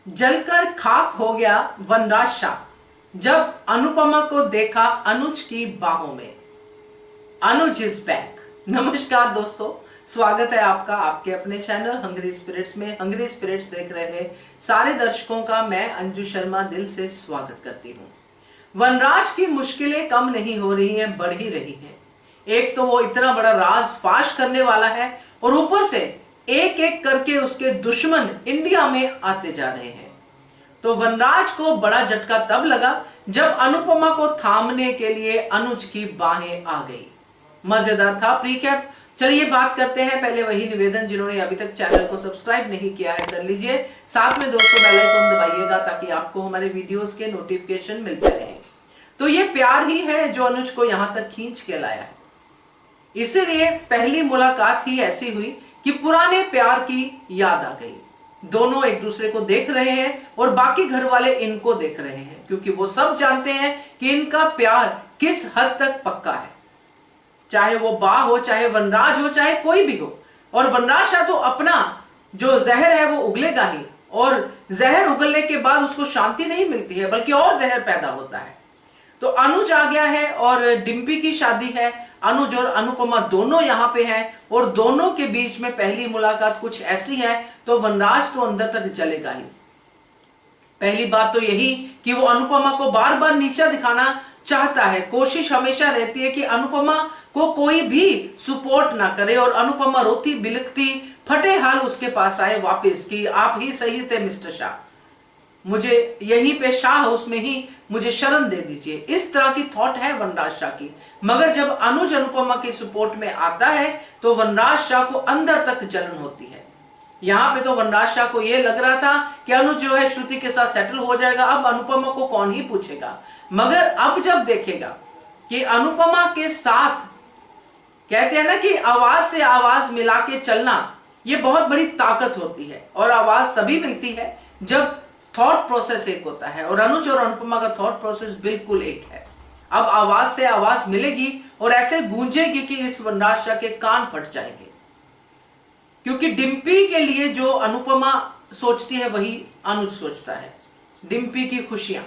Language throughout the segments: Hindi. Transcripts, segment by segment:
जलकर खाक हो गया वनराज शाह जब अनुपमा को देखा अनुज की बाहों में। अनुज इज बैक। नमस्कार दोस्तों, स्वागत है आपका आपके अपने चैनल हंग्री स्पिरिट्स में। हंग्री स्पिरिट्स देख रहे सारे दर्शकों का मैं अंजू शर्मा दिल से स्वागत करती हूँ। वनराज की मुश्किलें कम नहीं हो रही हैं, बढ़ ही रही हैं। एक तो वो इतना बड़ा राज फाश करने वाला है और ऊपर से एक एक करके उसके दुश्मन इंडिया में आते जा रहे हैं। तो वनराज को बड़ा झटका तब लगा जब अनुपमा को थामने के लिए अनुज की बाहें आ गई। मजेदार था प्रीकैप। चलिए बात करते हैं। पहले वही निवेदन, जिन्होंने अभी तक चैनल को सब्सक्राइब नहीं किया है कर लीजिए। साथ में दोस्तों बेल आइकन दबाइएगा ताकि आपको हमारे वीडियोस के नोटिफिकेशन मिलते रहें। तो ये प्यार ही है जो अनुज को यहां तक खींच के लाया है। इसीलिए पहली मुलाकात ही ऐसी हुई कि पुराने प्यार की याद आ गई। दोनों एक दूसरे को देख रहे हैं और बाकी घर वाले इनको देख रहे हैं, क्योंकि वो सब जानते हैं कि इनका प्यार किस हद तक पक्का है। चाहे वो बा हो, चाहे वनराज हो, चाहे कोई भी हो। और वनराज शाह तो अपना जो जहर है वो उगलेगा ही, और जहर उगलने के बाद उसको शांति नहीं मिलती है बल्कि और जहर पैदा होता है। तो अनुज आ गया है और डिम्पी की शादी है। अनुज और अनुपमा दोनों यहां पे हैं और दोनों के बीच में पहली मुलाकात कुछ ऐसी है तो वनराज तो अंदर तक जलेगा ही। पहली बात तो यही कि वो अनुपमा को बार बार नीचा दिखाना चाहता है। कोशिश हमेशा रहती है कि अनुपमा को कोई भी सपोर्ट ना करे और अनुपमा रोती बिलखती फटे हाल उसके पास आए वापस कि आप ही सही थे मिस्टर शाह, मुझे यहीं पे शाह हाउस में ही मुझे शरण दे दीजिए। इस तरह की थॉट है वनराज शाह की। मगर जब अनुज अनुपमा के सपोर्ट में आता है तो वनराज शाह को अंदर तक जलन होती है। यहां पे तो वनराज शाह को यह लग रहा था कि अनुज जो है श्रुति के साथ सेटल हो जाएगा, अब अनुपमा को कौन ही पूछेगा। मगर अब जब देखेगा कि अनुपमा के साथ, कहते हैं ना कि आवाज से आवाज मिला के चलना, यह बहुत बड़ी ताकत होती है। और आवाज तभी मिलती है जब थॉट प्रोसेस एक होता है, और अनुज और अनुपमा का थॉट प्रोसेस बिल्कुल एक है। अब आवाज से आवाज मिलेगी और ऐसे गूंजेगी कि इस वनराज शाह के कान फट जाएंगे, क्योंकि डिम्पी के लिए जो अनुपमा सोचती है वही अनुज सोचता है। डिम्पी की खुशियां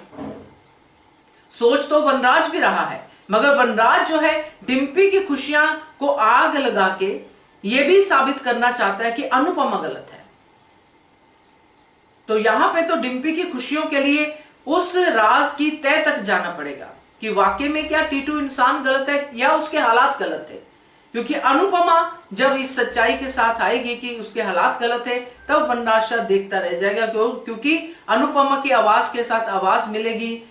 सोच तो वनराज भी रहा है, मगर वनराज जो है डिम्पी की खुशियां को आग लगा के यह भी साबित करना चाहता है कि अनुपमा गलत है। तो यहां पे तो डिम्पी की खुशियों के लिए उस राज की तह तक जाना पड़ेगा कि वाकई में क्या टीटू इंसान गलत है या उसके हालात गलत है। क्योंकि अनुपमा जब इस सच्चाई के साथ आएगी कि उसके हालात गलत है, तब वनराज शाह देखता रह जाएगा। क्योंकि अनुपमा की आवाज के साथ आवाज मिलेगी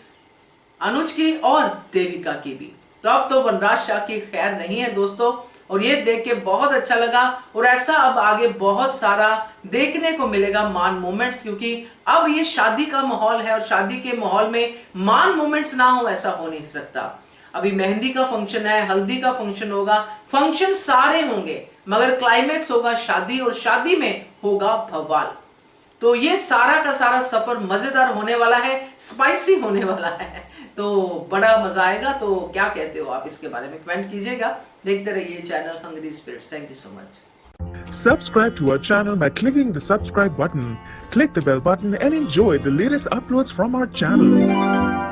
अनुज की और देविका की भी। तो अब तो वनराज शाह की खैर नहीं है दोस्तों। और ये देख के बहुत अच्छा लगा, और ऐसा अब आगे बहुत सारा देखने को मिलेगा मान मोमेंट्स, क्योंकि अब ये शादी का माहौल है और शादी के माहौल में मान मोमेंट्स ना हो ऐसा हो नहीं सकता। अभी मेहंदी का फंक्शन है, हल्दी का फंक्शन होगा, फंक्शन सारे होंगे, मगर क्लाइमेक्स होगा शादी, और शादी में होगा बवाल। तो ये सारा का सारा सफर मजेदार होने वाला है, स्पाइसी होने वाला है, तो बड़ा मजा आएगा। तो क्या कहते हो आप इसके बारे में कमेंट कीजिएगा। देखते रहिए channel hungry spirits. Thank you so much. Subscribe to our channel by clicking the subscribe button. Click the bell button and enjoy the latest uploads from our channel.